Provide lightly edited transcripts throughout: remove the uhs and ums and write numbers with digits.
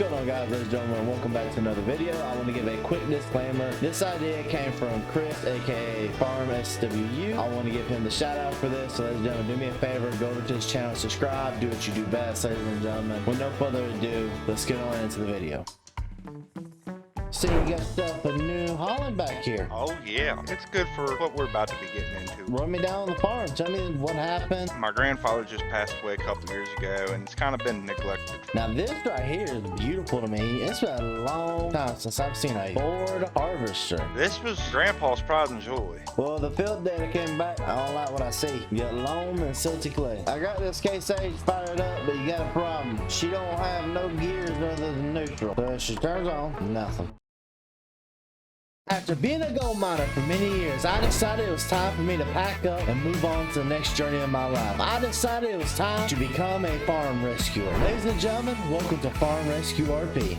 going on, guys, ladies and gentlemen, and welcome back to another video. I want to give a quick disclaimer. This idea came from Chris, aka Farm SWU. I want to give him the shout out for this. So ladies and gentlemen, do me a favor, go over to his channel, subscribe, do what you do best. Ladies and gentlemen, with no further ado, let's get on into the video. So you got stuff a New Holland back here. Oh yeah, it's good for what we're about to be getting into. Run me down on the farm. Tell me what happened. My grandfather just passed away a couple years ago, and it's kind of been neglected. Now this right here is beautiful to me. It's been a long time since I've seen a Ford harvester. This was Grandpa's pride and joy. Well, the field data came back. I don't like what I see. You got loam and silty clay. I got this Case Age fired up, but you got a problem. She don't have no gears other than neutral. So if she turns on, nothing. After being a gold miner for many years, I decided it was time for me to pack up and move on to the next journey of my life. I decided it was time to become a farm rescuer. Ladies and gentlemen, welcome to Farm Rescue RP.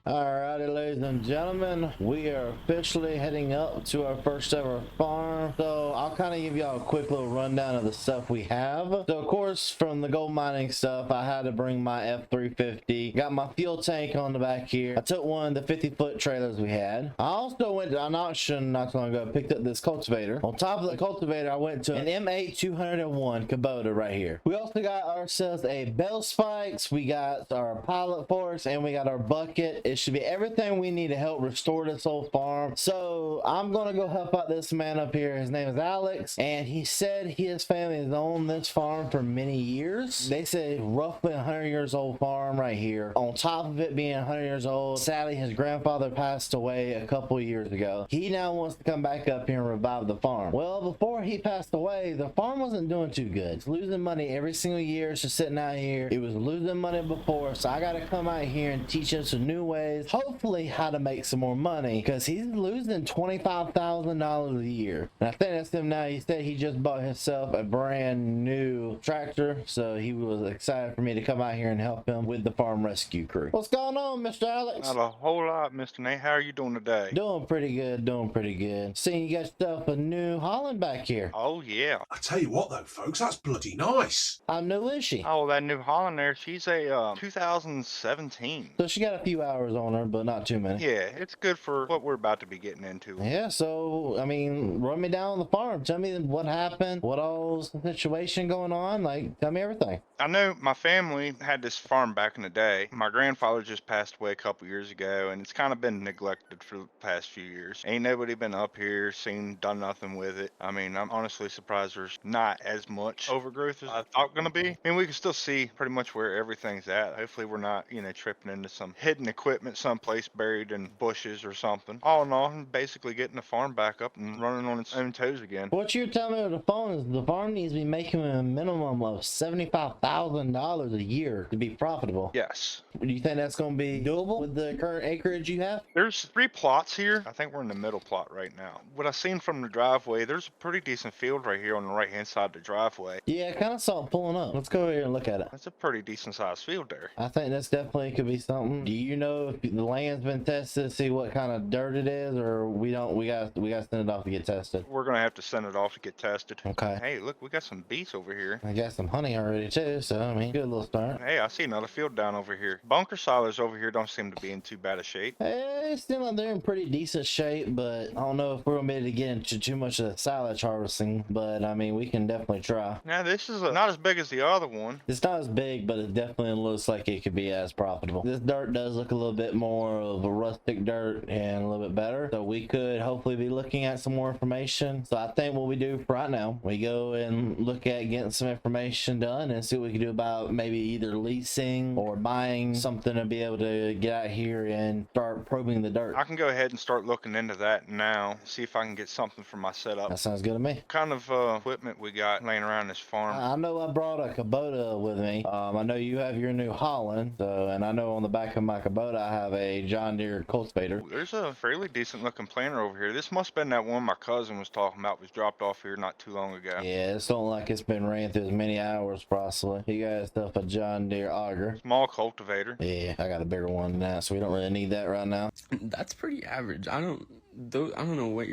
Alrighty, ladies and gentlemen, we are officially heading up to our first ever farm. So I'll kind of give y'all a quick little rundown of the stuff we have. So of course, from the gold mining stuff, I had to bring my F-350. Got my fuel tank on the back here. I took one of the 50-foot trailers we had. I also went to an auction not too long ago, picked up this cultivator. On top of the cultivator, I went to an M8-201 Kubota right here. We also got ourselves a bell spikes. We got our pilot forks, and we got our bucket. It should be everything we need to help restore this whole farm. So I'm gonna go help out this man up here. His name is Alex, and he said his family has owned this farm for many years. They say roughly 100 years old farm right here. On top of it being 100 years old, sadly his grandfather passed away a couple years ago. He now wants to come back up here and revive the farm. Well, before he passed away, the farm wasn't doing too good. It's losing money every single year. It's just sitting out here. It was losing money before, so I got to come out here and teach him some new ways, hopefully how to make some more money, because he's losing $25,000 a year. And I think that's him now. He said he just bought himself a brand new tractor, so he was excited for me to come out here and help him with the farm rescue crew. What's going on, Mr. Alex? Not a whole lot, Mr. Nate. How are you doing today? Doing pretty good, doing pretty good. Seeing you got stuff a New Holland back here. Oh yeah. I tell you what though, folks, that's bloody nice. How new is she? Oh, that New Holland there, she's a 2017. So she got a few hours on her, but not too many. Yeah, it's good for what we're about to be getting into. Yeah, so I mean, run me down on the farm. Tell me what happened, what all's the situation going on. Like, tell me everything. I know my family had this farm back in the day. My grandfather just passed away a couple years ago, and it's kind of been neglected for the past few years. Ain't nobody been up here, done nothing with it. I mean, I'm honestly surprised there's not as much overgrowth as I thought gonna be. I mean, we can still see pretty much where everything's at. Hopefully we're not, tripping into some hidden equipment someplace buried in bushes or something. All in all, basically getting the farm back up and running on its own toes again. What you're telling me with the farm is the farm needs to be making a minimum of $75,000 a year to be profitable. Yes. Do you think that's going to be doable with the current acreage you have? There's 3 plots here. I think we're in the middle plot right now. What I've seen from the driveway, there's a pretty decent field right here on the right hand side of the driveway. Yeah, I kind of saw it pulling up. Let's go over here and look at it. That's a pretty decent sized field there. I think that's definitely could be something. Do you know if the land's been tested to see what kind of dirt it is, or we got to send it off to get tested? We're gonna have to send it off to get tested. Okay. Hey, look, we got some beets over here. I got some honey already too, so I mean, good little start. Hey, I see another field down over here. Bunker silage over here don't seem to be in too bad a shape. Hey, still out there in pretty decent shape, but I don't know if we're gonna be able to get into too much of the silage harvesting, but I mean, we can definitely try. Now, this is not as big as the other one. It's not as big, but it definitely looks like it could be as profitable. This dirt does look a little bit more of a rustic dirt and a little bit better, so we could hopefully be looking at some more information. So I think what we do right now, we go and look at getting some information done and see what we can do about maybe either leasing or buying something to be able to get out here and start probing the dirt. I can go ahead and start looking into that now, see if I can get something for my setup. That sounds good to me. What kind of equipment we got laying around this farm? I know I brought a Kubota with me. I know you have your New Holland, so, and I know on the back of my Kubota I have a John Deere cultivator. There's a fairly decent looking planter over here. This must have been that one my cousin was talking about, was dropped off here not too long ago. Yeah, it's don't like it's been ran through as many hours possibly. You got stuff a John Deere auger. Small cultivator. Yeah, I got a bigger one now, so we don't really need that right now. That's pretty average. I don't those, I don't know what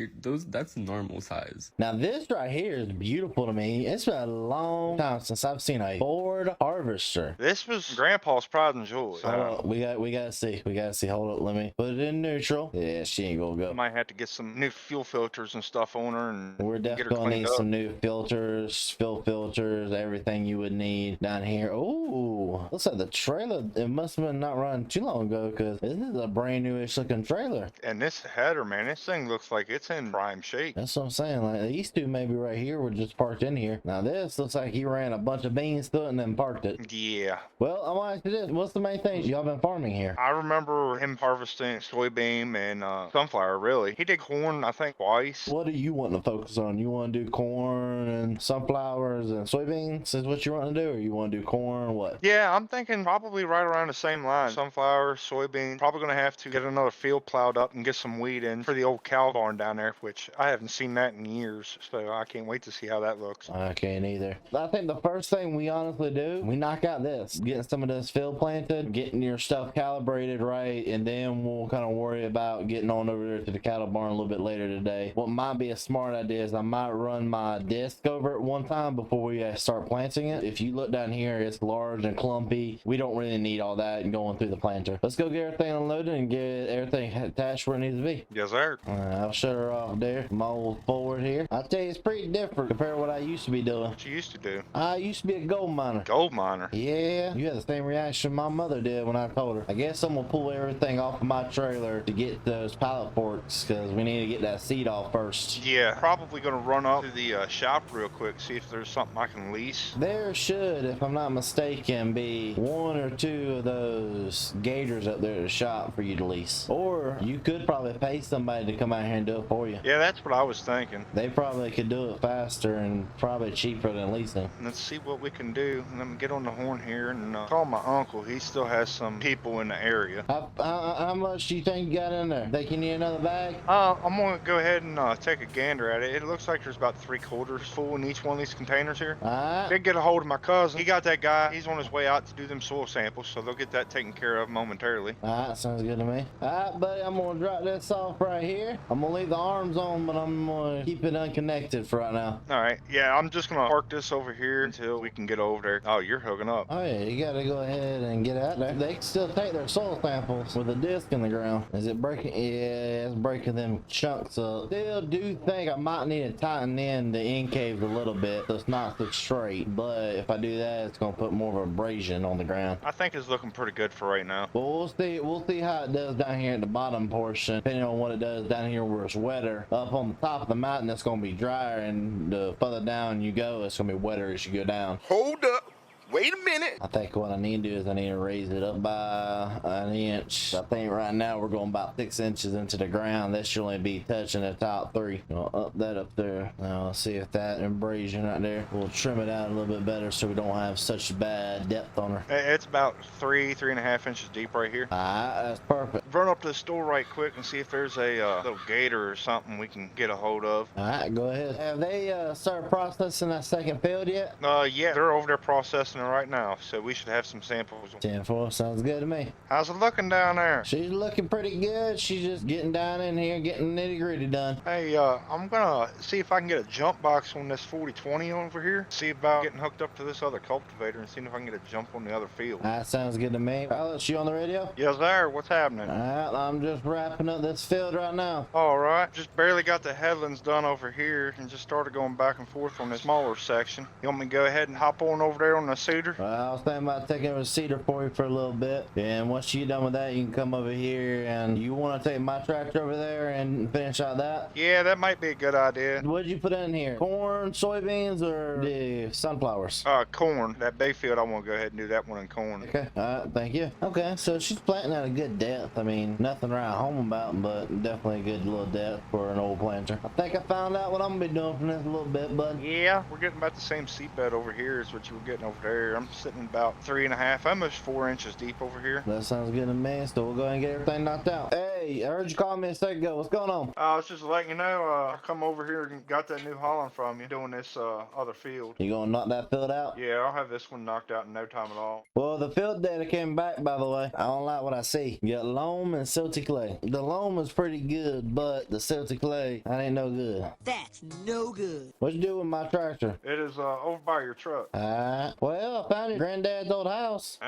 that's normal size. Now this right here is beautiful to me. It's been a long time since I've seen a Ford harvester. This was Grandpa's pride and joy. Hold up, we gotta see. Hold up, let me put it in neutral. Yeah, she ain't gonna go. Might have to get some new fuel filters and stuff on her, and We're get her definitely gonna cleaned need up. some new filters, fill filters, everything you would need down here. Oh, looks like the trailer, it must have been not running too long ago, because this is a brand newish looking trailer. And this header, man, this thing looks like it's in prime shape. That's what I'm saying. Like these two maybe right here were just parked in here. Now this looks like he ran a bunch of beans through it and then parked it. Yeah. Well, I want to ask you this. What's the main things y'all been farming here? I remember him harvesting soybean and sunflower, really. He did corn, I think, twice. What do you want to focus on? You want to do corn and sunflowers and soybeans is what you want to do? Or you want to do corn, what? Yeah, I'm thinking probably right around the same line. Sunflower, soybean. Probably going to have to get another field plowed up and get some weed in for the old cow barn down there, which I haven't seen that in years. So I can't wait to see how that looks. I can't either. I think the first thing we honestly do, we knock out this. Getting some of this field planted, getting your stuff calibrated right, and then we'll kind of worry about getting on over there to the cattle barn a little bit later today. What might be a smart idea is I might run my disc over it one time before we start planting it. If you look down here, it's large and clumpy. We don't really need all that and going through the planter. Let's go get everything unloaded and get everything attached where it needs to be. Yes, sir. I'll shut her off there. My old Ford here. I'll tell you, it's pretty different compared to what I used to be doing. What you used to do? I used to be a gold miner. Gold miner. Yeah, you had the same reaction my mother did when I told her. I guess I'm gonna pull everything off of my trailer to get those pallet forks because we need to get that seat off first. Yeah, probably going to run up to the shop real quick, see if there's something I can lease. There should, if I'm not mistaken, be one or two of those gators up there at the shop for you to lease. Or you could probably pay somebody to come out here and do it for you. Yeah, that's what I was thinking. They probably could do it faster and probably cheaper than leasing. Let's see what we can do. Let me get on the horn here and call my uncle. He still has some people in the area. How much do you think you got in there? Think you need another bag? I'm going to go ahead and take a gander at it. It looks like there's about 3/4 full in each one of these containers here. Alright. Did get a hold of my cousin. He got that guy. He's on his way out to do them soil samples, so they'll get that taken care of momentarily. Alright, sounds good to me. Alright, buddy, I'm gonna drop this off right here. I'm gonna leave the arms on, but I'm gonna keep it unconnected for right now. All right. Yeah, I'm just going to park this over here until we can get over there. Oh, you're hooking up. Oh yeah, you gotta go ahead and get out there. They can still take their soil samples with a disc in the ground. Is it breaking? Yeah, it's breaking them chunks up. Still do think I might need to tighten in the end caves a little bit so it's not so straight. But if I do that, it's gonna put more of abrasion on the ground. I think it's looking pretty good for right now. But we'll see. We'll see how it does down here at the bottom portion, depending on what it does down here where it's wetter. Up on the top of the mountain, it's gonna be drier, and the further down you go, it's gonna be wetter as you go down. Hold up. Wait a minute. I think what I need to do is I need to raise it up by an inch. I think right now we're going about 6 inches into the ground. That should only be touching the top 3. I'll up that up there. Now let's see if that abrasion right there will trim it out a little bit better so we don't have such bad depth on her. It's about 3.5 inches deep right here. Alright, that's perfect. Run up to the store right quick and see if there's a little gator or something we can get a hold of. Alright, go ahead. Have they started processing that second field yet? Yeah, they're over there processing right now, so we should have some samples. 10-4, sounds good to me. How's it looking down there? She's looking pretty good. She's just getting down in here, getting nitty gritty done. Hey, I'm gonna see if I can get a jump box on this 4020 over here. See about getting hooked up to this other cultivator and seeing if I can get a jump on the other field. That sounds good to me. Alex, you on the radio? Yes, sir. What's happening? Alright, I'm just wrapping up this field right now. All right. Just barely got the headlands done over here and just started going back and forth on the smaller section. You want me to go ahead and hop on over there on the cedar? Well, I was thinking about taking over the cedar for you for a little bit. And once you're done with that, you can come over here and you want to take my tractor over there and finish out that? Yeah, that might be a good idea. What did you put in here? Corn, soybeans, or the sunflowers? Corn. That bay field, I want to go ahead and do that one in corn. Okay, alright, thank you. Okay, so she's planting at a good depth. I mean, nothing right home about, but definitely a good little depth for an old planter. I think I found out what I'm gonna be doing from this a little bit, bud. Yeah, we're getting about the same seed bed over here as what you were getting over there. I'm sitting about 3.5, almost 4 inches deep over here. That sounds good to me, so we'll go ahead and get everything knocked out. Hey, Hey, I heard you call me a second ago. What's going on? I was just letting you know, I come over here and got that new Holland from you doing this other field. You gonna knock that field out? Yeah, I'll have this one knocked out in no time at all. Well, the field data came back, by the way. I don't like what I see. You got loam and silty clay. The loam is pretty good, but the silty clay, that ain't no good. That's no good. What you do with my tractor? It is over by your truck. Well, I found your granddad's old house.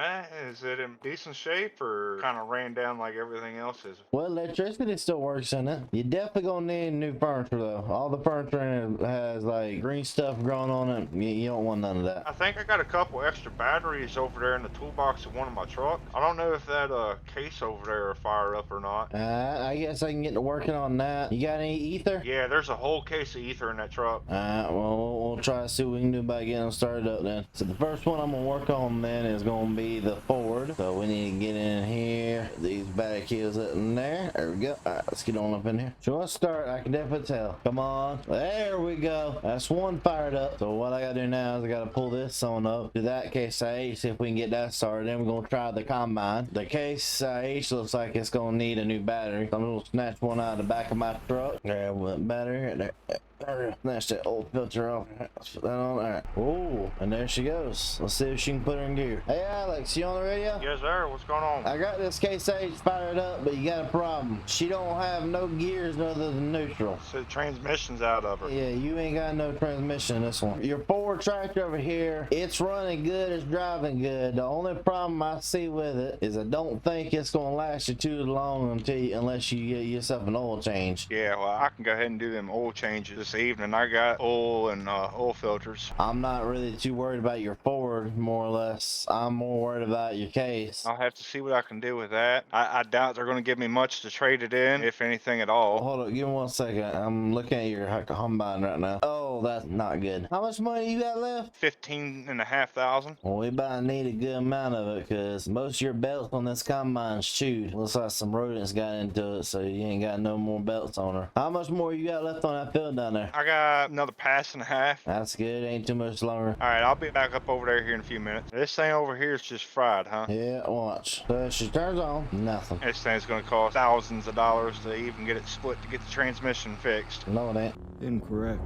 Is it in decent shape or kind of ran down like everything else is? Well, electricity still works in it. You definitely gonna need new furniture, though. All the furniture in it has, like, green stuff growing on it. You don't want none of that. I think I got a couple extra batteries over there in the toolbox of one of my trucks. I don't know if that case over there will fire up or not. I guess I can get to working on that. You got any ether? Yeah, there's a whole case of ether in that truck. Well, we'll try to see what we can do about getting them started up then. So the first one I'm gonna work on then is gonna be the Ford. So we need to get in here. These battery keys up in there. There we go. Alright, let's get on up in here. So let's start. I can definitely tell. Come on. There we go. That's one fired up. So what I gotta do now is I gotta pull this on up to that case IH, see if we can get that started. Then we're gonna try the combine. The case IH looks like it's gonna need a new battery. So I'm gonna snatch one out of the back of my truck. There, one battery right there. Snatch that old filter off. Let's put that on. Alright. Oh, and there she goes. Let's see if she can put her in gear. Hey Alex, you on the radio? Yes, sir. What's going on? I got this case H fired up, but you got a problem. She don't have no gears other than neutral. So the transmission's out of her. Yeah, you ain't got no transmission in this one. Your Ford tractor over here, it's running good, it's driving good. The only problem I see with it is I don't think it's gonna last you too long unless you get yourself an oil change. Yeah, well, I can go ahead and do them oil changes this evening. I got oil and oil filters. I'm not really too worried about your Ford, more or less. I'm more worried about your case. I'll have to see what I can do with that. I doubt they're going to give me much to trade it in, if anything at all. Hold on, give me 1 second. I'm looking at your combine right now. Oh, that's not good. How much money you got left? 15,500. Well, we about to need a good amount of it because most of your belts on this combine's chewed. Looks like some rodents got into it, so you ain't got no more belts on her. How much more you got left on that field down there? I got another pass and a half. That's good. Ain't too much longer. All right, I'll be back up over there here in a few minutes. This thing over here is just fried, huh? Yeah, watch. So she turns on. Nothing. This thing's going to cost thousands of dollars to even get it split to get the transmission fixed. No, it ain't. Incorrect.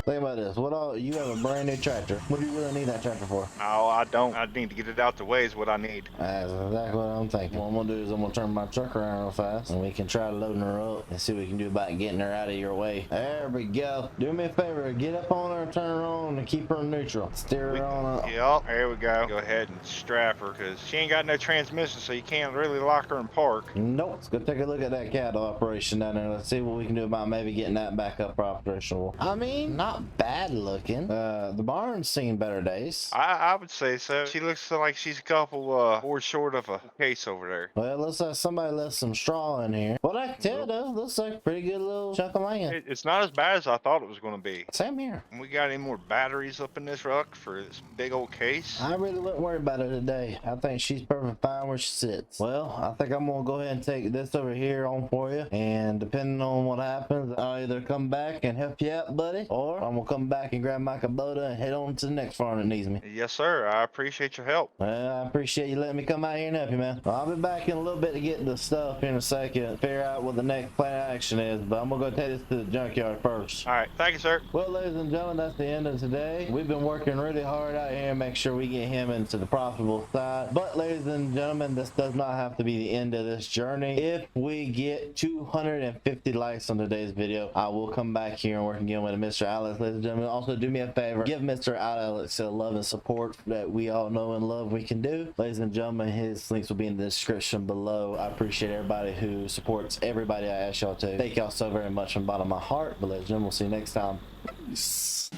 Think about this. What all? You have a brand new tractor. What do you really need that tractor for? No, I don't. I need to get it out the way is what I need. That's exactly what I'm thinking. What I'm gonna do is I'm gonna turn my truck around real fast and we can try loading her up and see what we can do about getting her out of your way. There we go. Do me a favor, get up on her, turn her on, and keep her neutral. Steer her on up. Yep, there we go. Go ahead and strap her because she ain't got no transmission, so you can't really lock her in park. Nope. Let's go take a look at that cattle operation down there. Let's see what we can do about maybe getting that back up operational. I mean, not bad looking. The barn's seen better days. I would say so. She looks like she's a couple boards short of a case over there. Well, it looks like somebody left some straw in here. What I can tell though, looks like a pretty good little chunk of land. It's not as bad as I thought it was going to be. Same here. We got any more batteries up in this truck for this big old case? I really wouldn't worry about her today. I think she's perfect fine where she sits. Well, I think I'm gonna go ahead and take this over here on for you. And depending on what happens, I'll either come back and help you out, buddy, or I'm gonna come back and grab my Kubota and head on to the next farm that needs me. Yes, sir. I appreciate your help. Well, I appreciate you letting me come out here and help you, man. Well, I'll be back in a little bit to get the stuff here in a second, figure out what the next plan of action is, but I'm gonna go take this to the junkyard first. All right. Thank you, sir. Well, ladies and gentlemen, that's the end of today. We've been working really hard out here to make sure we get him into the profitable side. But ladies and gentlemen, this does not have to be the end of this journey. If we get 250 likes on today's video, I will come back here and work again with Mr. Alex. Ladies and gentlemen, also do me a favor, give Mr. Alex the love and support that we all know and love we can do. Ladies and gentlemen, his links will be in the description below. I appreciate everybody who supports everybody I ask y'all to. Thank y'all so very much from the bottom of my heart. But ladies and gentlemen, we'll see you next time. Peace.